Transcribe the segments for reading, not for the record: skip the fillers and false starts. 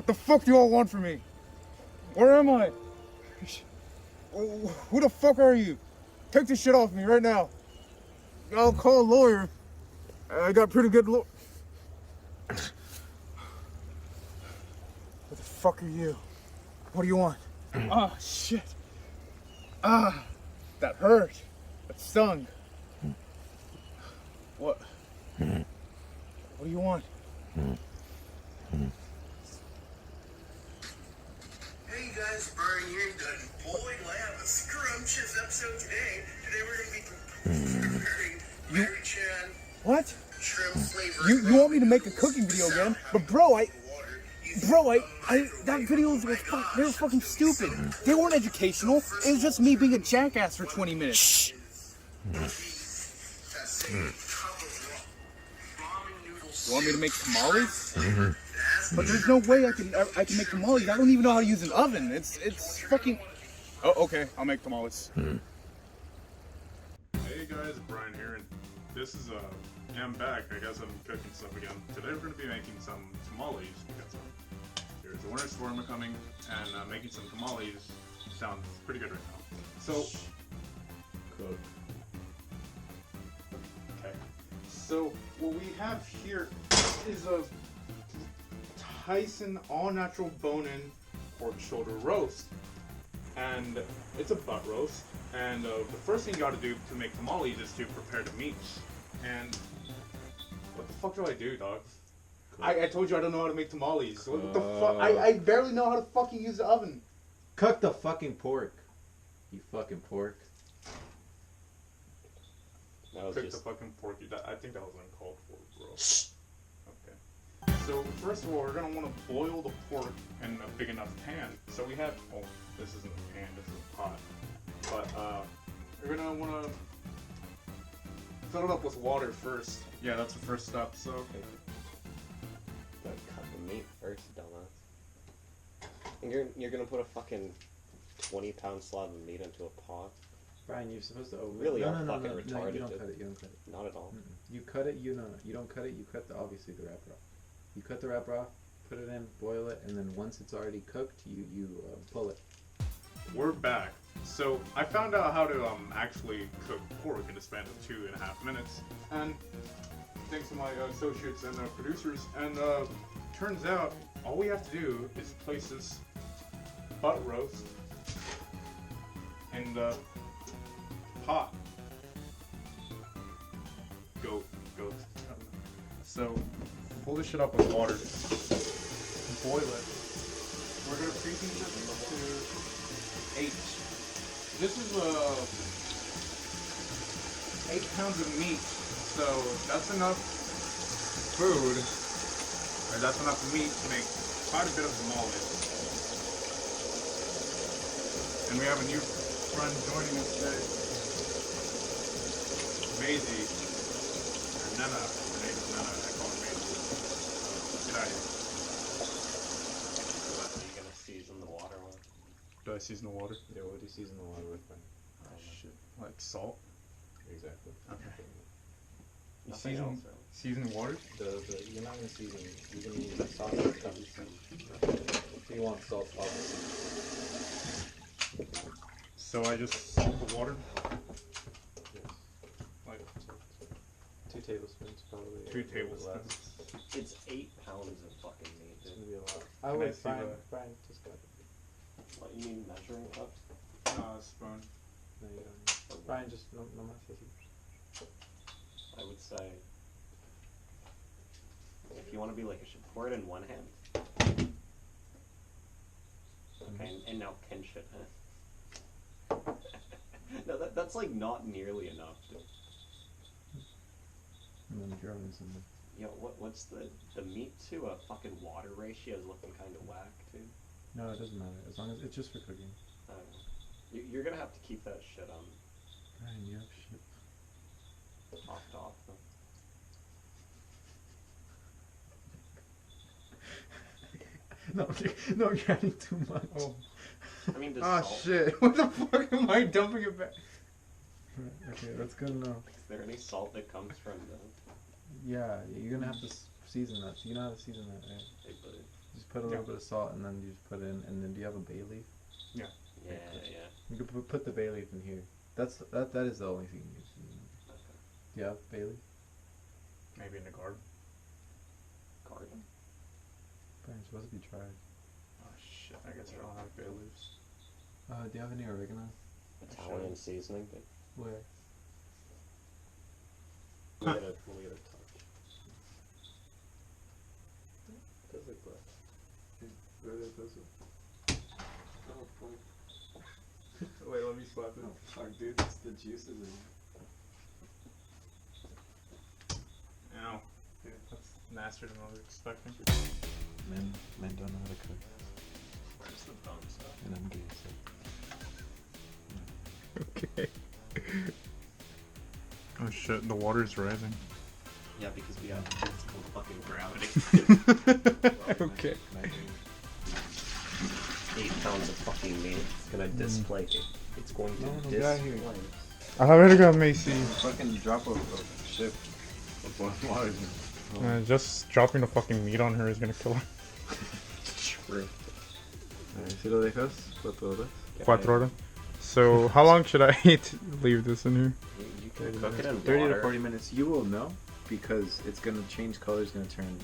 What the fuck do you all want from me? Where am I? Who the fuck are you? Take this shit off me right now. I'll call a lawyer. I got pretty good What the fuck are you? What do you want? Ah, shit. Ah, that hurt. That stung. What? What do you want? Hey guys, Brian here, and boy, do I have a scrumptious episode today. Today we're going to be preparing Mary Chan What? shrimp flavor. You want me to make a cooking video again? But bro, that videos were they were fucking stupid. They weren't educational. It was just me being a jackass for 20 minutes. Shh. You want me to make tamales? But there's no way I can make tamales. I don't even know how to use an oven. It's fucking. Oh, okay. I'll make tamales. Hey guys, Brian here, and this is I'm back. I guess I'm cooking stuff again. Today we're going to be making some tamales. Because there's a winter storm coming, and making some tamales sounds pretty good right now. So, cook. Okay. So what we have here is a Tyson all-natural bone-in pork shoulder roast, and it's a butt roast. And the first thing you got to do to make tamales is to prepare the meats. And what the fuck do I do, dog? I told you I don't know how to make tamales. What the fuck? I barely know how to fucking use the oven. Cook the fucking pork. You fucking pork. Cook the fucking pork. I think that was uncalled for, bro. Okay. So first of all, we're gonna want to boil the pork in a big enough pan. So we have. Oh, this isn't a pan. This is a pot. But we're gonna want to fill it up with water first. Yeah, that's the first step. So. Okay. Gotta cut the meat first, dumbass. And you're gonna put a fucking 20-pound slab of meat into a pot? Brian, you're supposed to open it. Really No, are no, no, fucking no, retarded. you don't cut it. You don't cut it. Not at all. You cut it. You don't cut it. You cut obviously the wrap raw. You cut the wrap raw, put it in, boil it, and then once it's already cooked, you pull it. We're back. So I found out how to actually cook pork in a span of 2.5 minutes, and thanks to my associates and producers. And turns out all we have to do is place this butt roast in the pot. Goat. I don't know. So pull this shit up with water, boil it. We're gonna preheat this to 8. This is 8 pounds of meat, so that's enough food, or that's enough meat to make quite a bit of tamales. And we have a new friend joining us today, Maisie, or Nana. Her name is Nana. I call her Maisie. Get out of here. Are you gonna season the water one? Do I season the water? Yeah, what do you season the water with, Brian? Oh shit. Like salt? Exactly. Okay. You Nothing else, really. season water? You're not gonna season. You're gonna use sauce and stuff. So you want salt, obviously. So I just salt the water? Yes. Like 2 tablespoons probably. 2 or a little bit tablespoons. less. It's 8 pounds of fucking meat, It's dude. gonna be a lot. Can I see Brian, just got it. What, you need measuring cups? Spoon. No, you don't need. Brian, just no más así. I would say, if you want to be like a chef, pour it in one hand. Okay, and now pinch it. No, that's like not nearly enough, dude. And then throw in some. Yo, what's the meat to a fucking water ratio is looking kind of whack, dude. No, it doesn't matter. As long as it's just for cooking. I don't know. You're gonna have to keep that shit Brian, you have shit. topped off though. No, no, you're adding too much. Oh. I mean, does Ah, salt, shit. What the fuck am I dumping it back? Okay, that's good enough. is there any salt that comes from the Yeah, you're gonna have to season that. So you know how to season that, right? hey, buddy? Just put a little bit of salt, and then you just put it in. And then, do you have a bay leaf? Yeah. You can put the bay leaf in here. That is the only thing you use. Do you have bay leaf? Maybe in the garden. Garden? It's supposed to be tried. Oh shit! I guess I don't have bay leaves. Do you have any oregano? Italian seasoning. But Where? we'll get a touch. Does it grow? Oh, boy. Wait, let me slap it. Oh fuck, dude, it's the juices in here. Ow. Dude, that's nastier than I was expecting. Men don't know how to cook, Where's the bone stuff? and I'm gay, so. Okay. Oh shit, the water's rising. Yeah, because we have physical fucking gravity. Okay. 8 pounds of fucking meat. It's gonna displace it. It's going to No, no, displace. get out here. A la verga, Macy. Fucking drop a ship of boiling water. Just dropping the fucking meat on her is gonna kill her. True. ¿Sí lo dejas? 4 horas? 4 horas. So, how long should I leave this in here? You can cook it in 30 water. to 40 minutes. You will know because it's gonna change color. It's gonna turn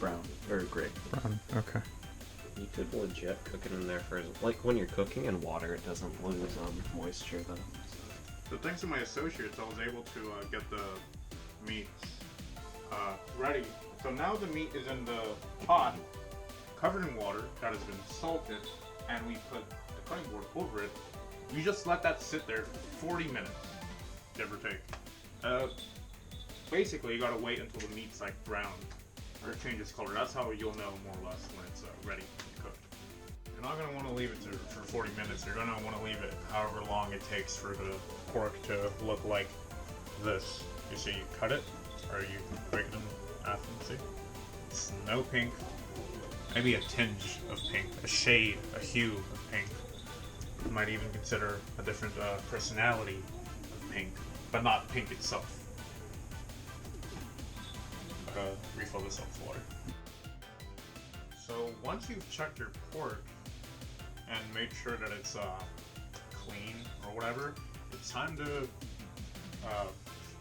brown or gray. Brown. Okay. You could legit cook it in there for like when you're cooking in water, it doesn't lose moisture then. So thanks to my associates, I was able to get the meat ready. So now the meat is in the pot, covered in water that has been salted, and we put the cutting board over it. You just let that sit there for 40 minutes, give or take. Basically, you gotta wait until the meat's like brown or it changes color. That's how you'll know more or less when it's ready to cook. You're not gonna want to leave it for 40 minutes. You're gonna want to leave it however long it takes for the pork to look like this. You see, you cut it, or you break it in half and see. It's no pink, maybe a tinge of pink, a shade, a hue of pink. You might even consider a different personality of pink, but not pink itself. Refill this up with water. So once you've checked your pork and made sure that it's clean or whatever, it's time to how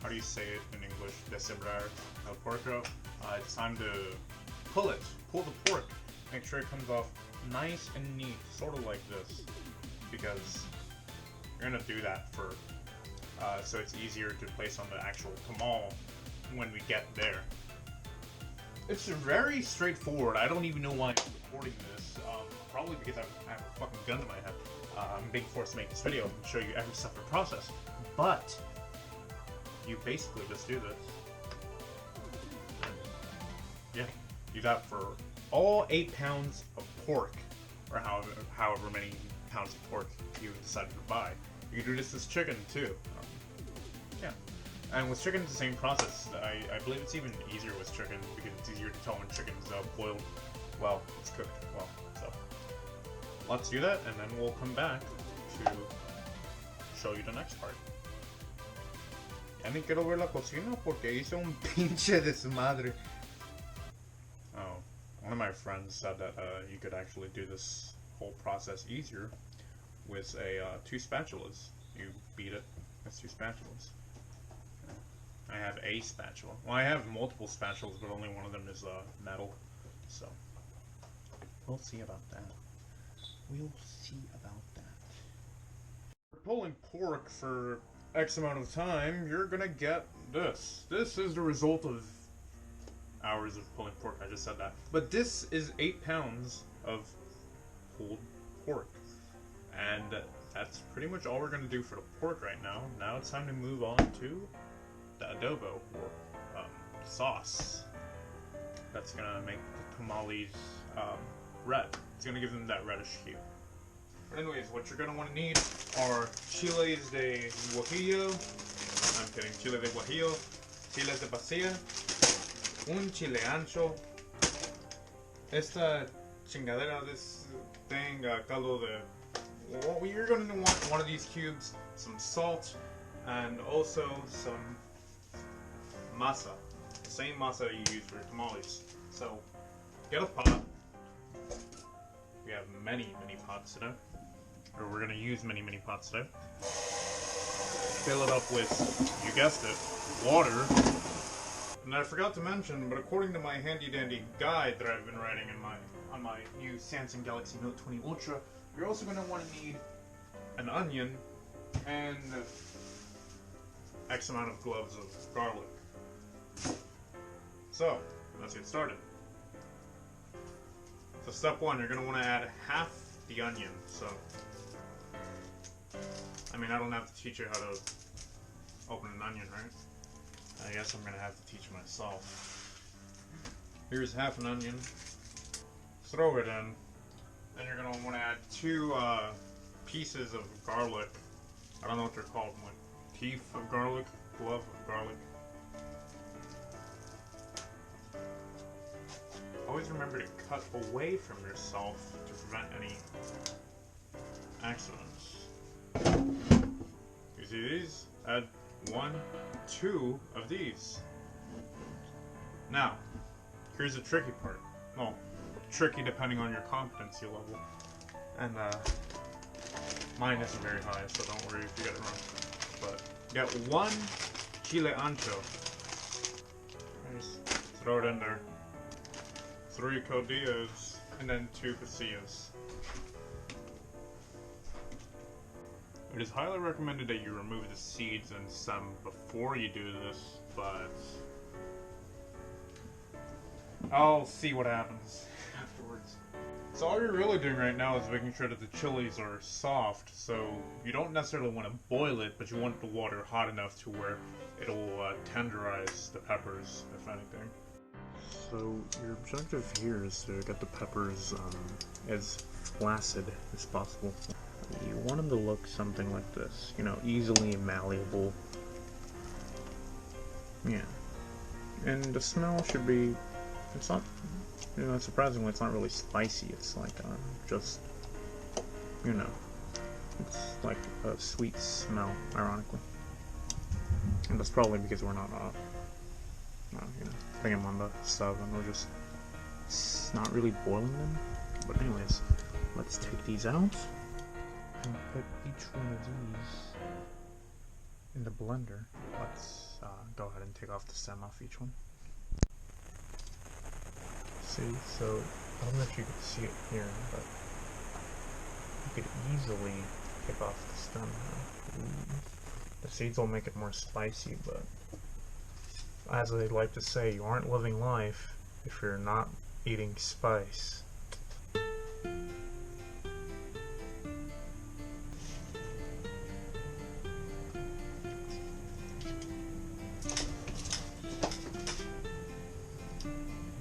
do you say it in English? Deshebrar el porco. It's time to pull it. Pull the pork. Make sure it comes off nice and neat, sort of like this, because you're gonna do that for so it's easier to place on the actual tamale when we get there. It's very straightforward. I don't even know why I'm recording this. Probably because I have a fucking gun to my head. I'm being forced to make this video and show you every separate process. But you basically just do this. Yeah, do that for all 8 pounds of pork, or however many pounds of pork you decided to buy. You can do this as chicken too. Yeah. And with chicken, it's the same process. I believe it's even easier with chicken because it's easier to tell when chicken's boiled well, it's cooked well. So let's do that, and then we'll come back to show you the next part. Ya ni quiero ver la cocina porque hizo un pinche desmadre. Oh, one of my friends said that you could actually do this whole process easier with 2 spatulas. You beat it with 2 spatulas. I have a spatula. Well, I have multiple spatulas, but only one of them is metal. So we'll see about that. We'll see about that. For pulling pork for X amount of time, you're gonna get this. This is the result of hours of pulling pork. I just said that. But this is 8 pounds of pulled pork. And that's pretty much all we're gonna do for the pork right now. Now it's time to move on to the adobo or sauce that's gonna make the tamales red. It's gonna give them that reddish hue. But anyways, what you're gonna want to need are chiles de guajillo. I'm kidding. Chile de guajillo, chiles de pasilla, un chile ancho. Esta chingadera, this thing, caldo de. Well, you're gonna want one of these cubes, some salt, and also some masa, the same masa you use for tamales. So get a pot, We have many pots today. Or we're gonna use many pots today. Fill it up with, you guessed it, water. And I forgot to mention, but according to my handy dandy guide that I've been writing on my new Samsung Galaxy Note 20 Ultra, you're also gonna want to need an onion and X amount of cloves of garlic. So, let's get started. So step one, you're going to want to add half the onion. So, I mean, I don't have to teach you how to open an onion, right? I guess I'm going to have to teach myself. Here's half an onion. Throw it in. Then you're going to want to add 2 pieces of garlic. I don't know what they're called. Like teeth of garlic, glove of garlic. Always remember to cut away from yourself to prevent any accidents. You see these? Add 1, 2 of these. Now, here's the tricky part. Well, tricky depending on your competency level. And mine isn't very high, so don't worry if you get it wrong. But get 1 chile ancho. Just throw it in there. 3 codillos, and then 2 pasillas. It is highly recommended that you remove the seeds and stem before you do this, but I'll see what happens afterwards. So all you're really doing right now is making sure that the chilies are soft, so you don't necessarily want to boil it, but you want the water hot enough to where it'll tenderize the peppers, if anything. So your objective here is to get the peppers as flaccid as possible. You want them to look something like this, you know, easily malleable. Yeah. And the smell should be, it's not, you know, surprisingly it's not really spicy, it's like just, you know, it's like a sweet smell, ironically. And that's probably because we're not, you know, putting them on the stove and we're just not really boiling them. But anyways, let's take these out and put each one of these in the blender. Let's go ahead and take off the stem off each one. See, so I don't know if you can see it here, but you could easily take off the stem now. The seeds will make it more spicy, but as I like to say, you aren't living life if you're not eating spice.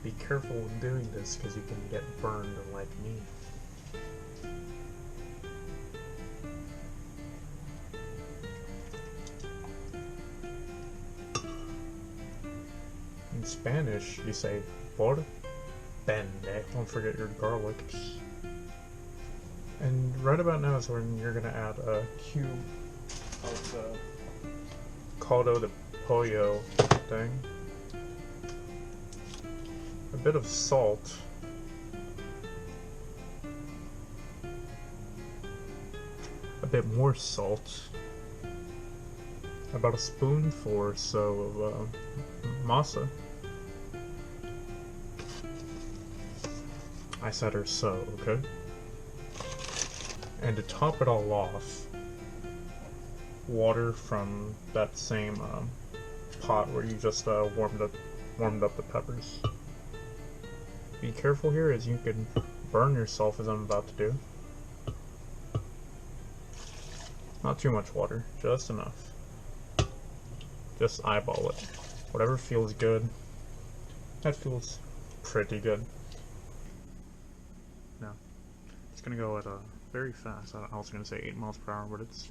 Be careful when doing this because you can get burned like me. In Spanish, you say por pende. Don't forget your garlic. And right about now is when you're gonna add a cube of the caldo de pollo thing. A bit of salt. A bit more salt. About a spoonful or so of masa. I said or so, okay? And to top it all off, water from that same pot where you just warmed up the peppers. Be careful here, as you can burn yourself, as I'm about to do. Not too much water, just enough. Just eyeball it. Whatever feels good. That feels pretty good. Now, it's gonna go at a very fast. I was gonna say 8 miles per hour, but it's.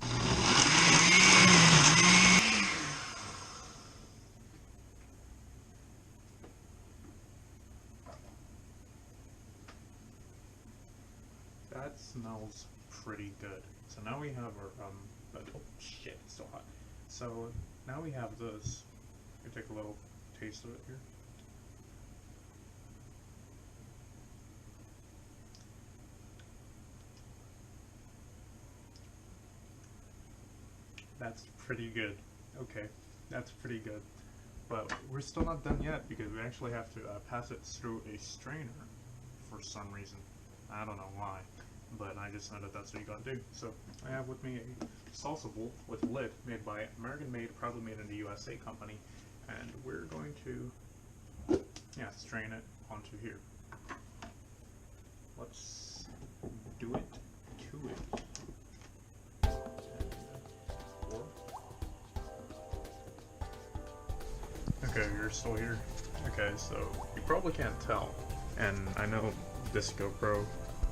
That smells pretty good. So now we have our oh shit, it's so hot. So now we have this. You take a little taste of it here. That's pretty good. Okay, that's pretty good. But we're still not done yet because we actually have to pass it through a strainer for some reason. I don't know why, but I just know that that's what you gotta do. So I have with me a salsa bowl with a lid made by American-made, proudly made in the USA company, and we're going to, strain it onto here. Let's do it to it. Okay, you're still here. Okay, so you probably can't tell, and I know this GoPro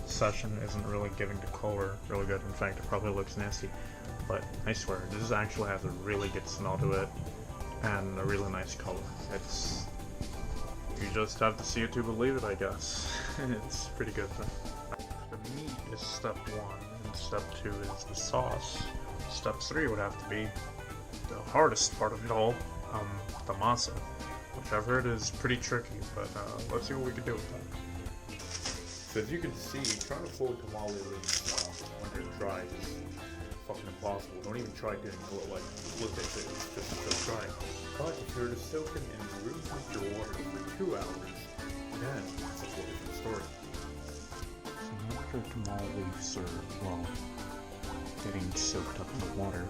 session isn't really giving the color really good. In fact, it probably looks nasty, but I swear, this actually has a really good smell to it, and a really nice color. It's, you just have to see it to believe it, I guess. It's pretty good though. The meat is step 1, and step 2 is the sauce. Step 3 would have to be the hardest part of it all, the masa, which I've heard is pretty tricky, but let's see what we can do with that. So as you can see, trying to pull a tamale when you're dry is fucking impossible. Don't even try doing it like look at it, it's just dry. But if you were to soak it in room temperature water for 2 hours, then it's a whole different story. So after tamales are, well, getting soaked up in the water,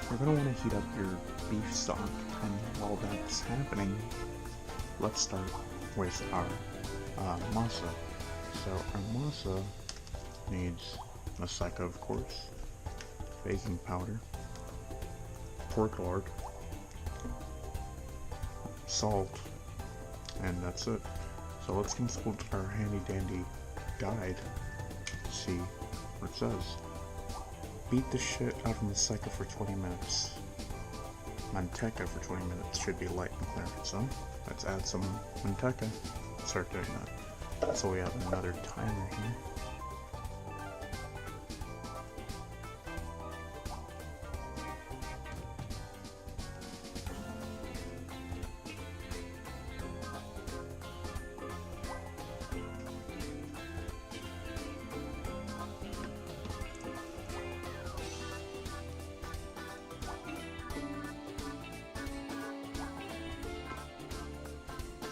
you're going to want to heat up your beef stock, and while that's happening, let's start with our masa. So our masa needs maseca, of course, baking powder, pork lard, salt, and that's it. So let's consult our handy dandy guide to see what it says. Beat the shit out of maseca for 20 minutes. Manteca for 20 minutes should be light and clear. So let's add some manteca. Start doing that. So we have another timer here.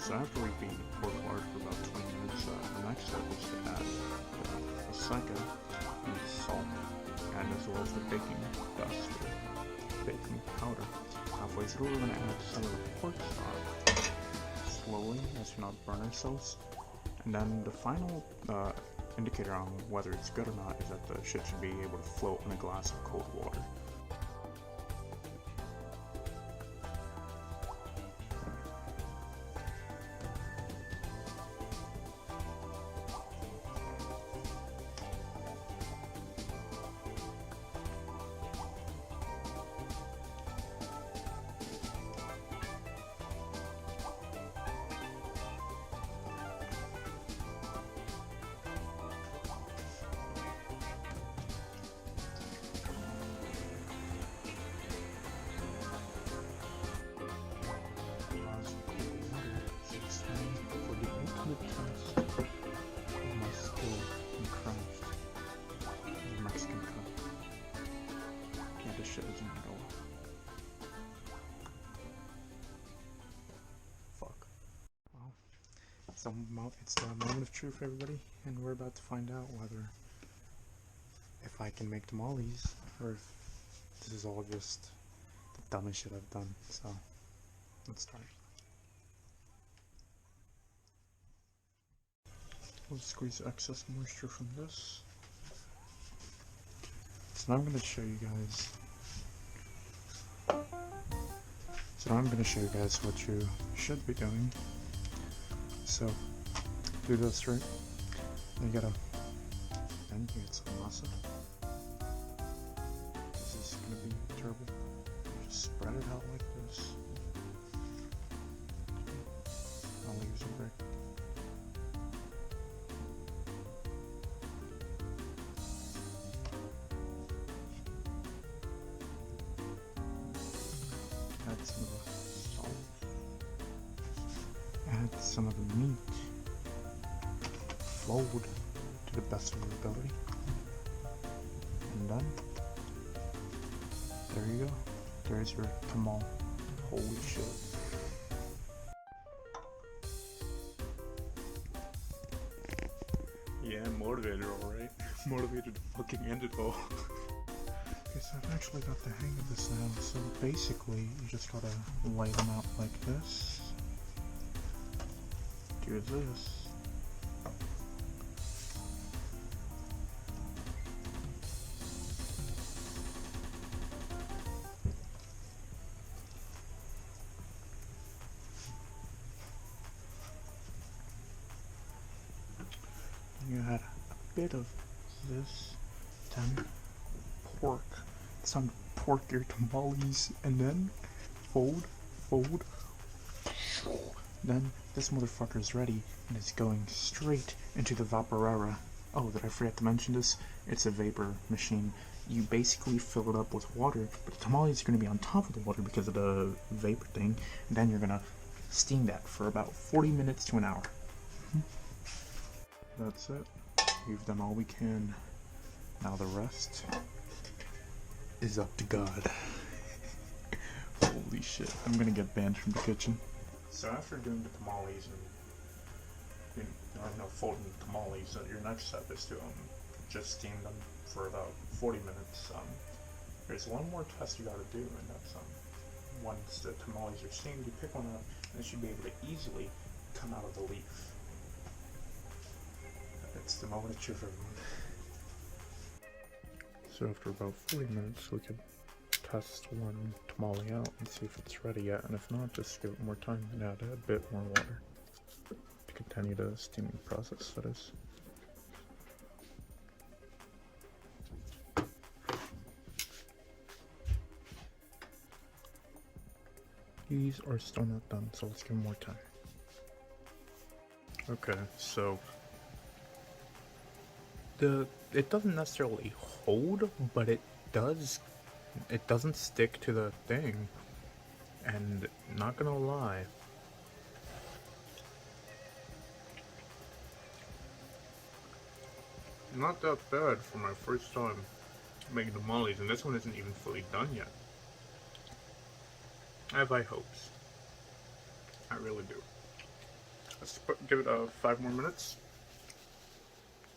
So after we beat the pork lard for about 20 minutes, the next step is to add the maseca and the salt, and as well as the baking dust or baking powder. Halfway through, we're going to add some of the pork stock slowly as to not burn ourselves. And then the final indicator on whether it's good or not is that the shit should be able to float in a glass of cold water. It's the moment of truth, everybody, and we're about to find out whether if I can make tamales or if this is all just the dumbest shit I've done. So let's start. We'll squeeze excess moisture from this. So now I'm going to show you guys. What you should be doing. So do this, right? Then you get some masa. This is gonna be terrible. You just spread it out like this. I'll use a brick. Add some of the salt. Add some of the meat. Fold to the best of your ability. And then There you go. There's your tamale. Holy shit. Yeah, I'm motivated, alright. Motivated to fucking end it all. Okay, so I've actually got the hang of this now. So basically, you just gotta lay them out like this. Do this. You add a bit of this, then pork, some pork your tamales, and then fold, then this motherfucker is ready, and it's going straight into the vaporera. Oh, did I forget to mention this? It's a vapor machine. You basically fill it up with water, but the tamales are going to be on top of the water because of the vapor thing, and then you're going to steam that for about 40 minutes to an hour. That's it. We've done all we can. Now the rest is up to God. Holy shit. I'm gonna get banned from the kitchen. So after doing the tamales and folding the tamales, your next step is to just steam them for about 40 minutes. There's one more test you gotta do, and that's once the tamales are steamed, you pick one up and it should be able to easily come out of the leaf. It's the moment of truth. So after about 40 minutes, we can test one tamale out and see if it's ready yet, and if not, just give it more time and add a bit more water to continue the steaming process, that is. These are still not done, so let's give them more time. Okay, so it doesn't necessarily hold, but it doesn't stick to the thing, and not gonna lie, not that bad for my first time making tamales, and this one isn't even fully done yet. I have high hopes. I really do. Let's give it 5 more minutes,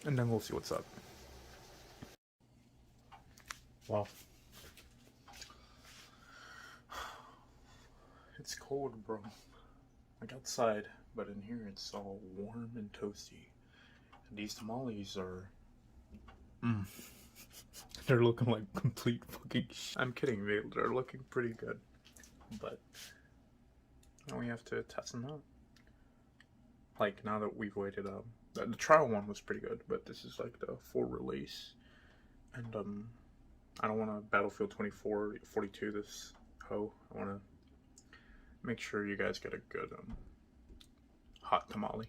and then we'll see what's up. Wow. It's cold, bro. Like outside, but in here it's all warm and toasty. And these tamales are... They're looking like complete fucking I'm kidding, they're looking pretty good. But now we have to test them out. Like, now that we've waited, the trial one was pretty good, but this is like the full release. And I don't want to Battlefield 2042 this hoe. I want to make sure you guys get a good hot tamale.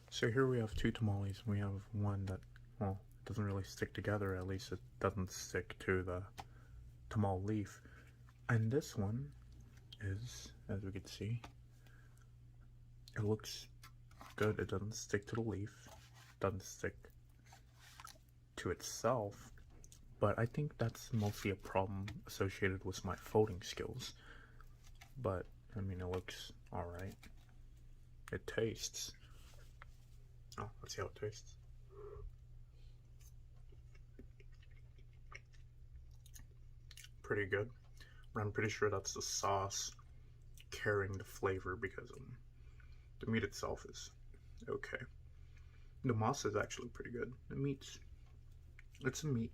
So here we have 2 tamales. We have one that, well, doesn't really stick together. At least it doesn't stick to the tamale leaf. And this one is, as we can see, it looks good. It doesn't stick to the leaf, doesn't stick to itself, but I think that's mostly a problem associated with my folding skills. But I mean, it looks alright. It tastes, oh, let's see how it tastes. Pretty good, but I'm pretty sure that's the sauce carrying the flavor, because the meat itself is okay. The masa is actually pretty good. The meat's, it's a meat.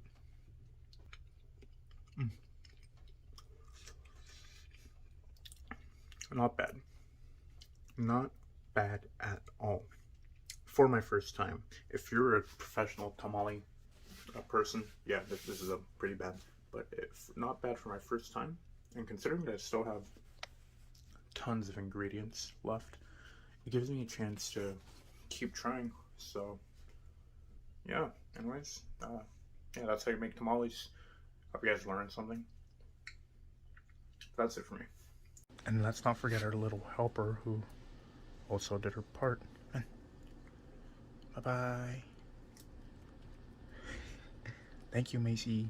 Not bad. Not bad at all. For my first time. If you're a professional tamale person, yeah, this is a pretty bad. But if not bad for my first time, and considering that I still have tons of ingredients left, it gives me a chance to keep trying. So yeah, anyways, yeah, that's how you make tamales. Hope you guys learned something. That's it for me. And let's not forget our little helper who also did her part. Bye bye. Thank you, Macy.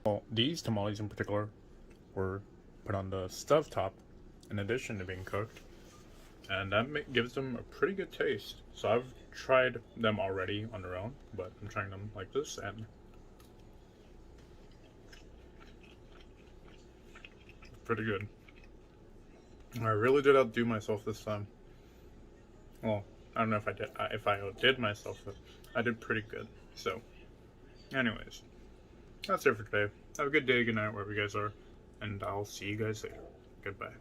Well, these tamales in particular were put on the stovetop in addition to being cooked, and that gives them a pretty good taste. So I've tried them already on their own, but I'm trying them like this, and pretty good. I really did outdo myself this time. Well, I don't know if I did. If I outdid myself, but I did pretty good. So, anyways, that's it for today. Have a good day, good night, wherever you guys are, and I'll see you guys later. Goodbye.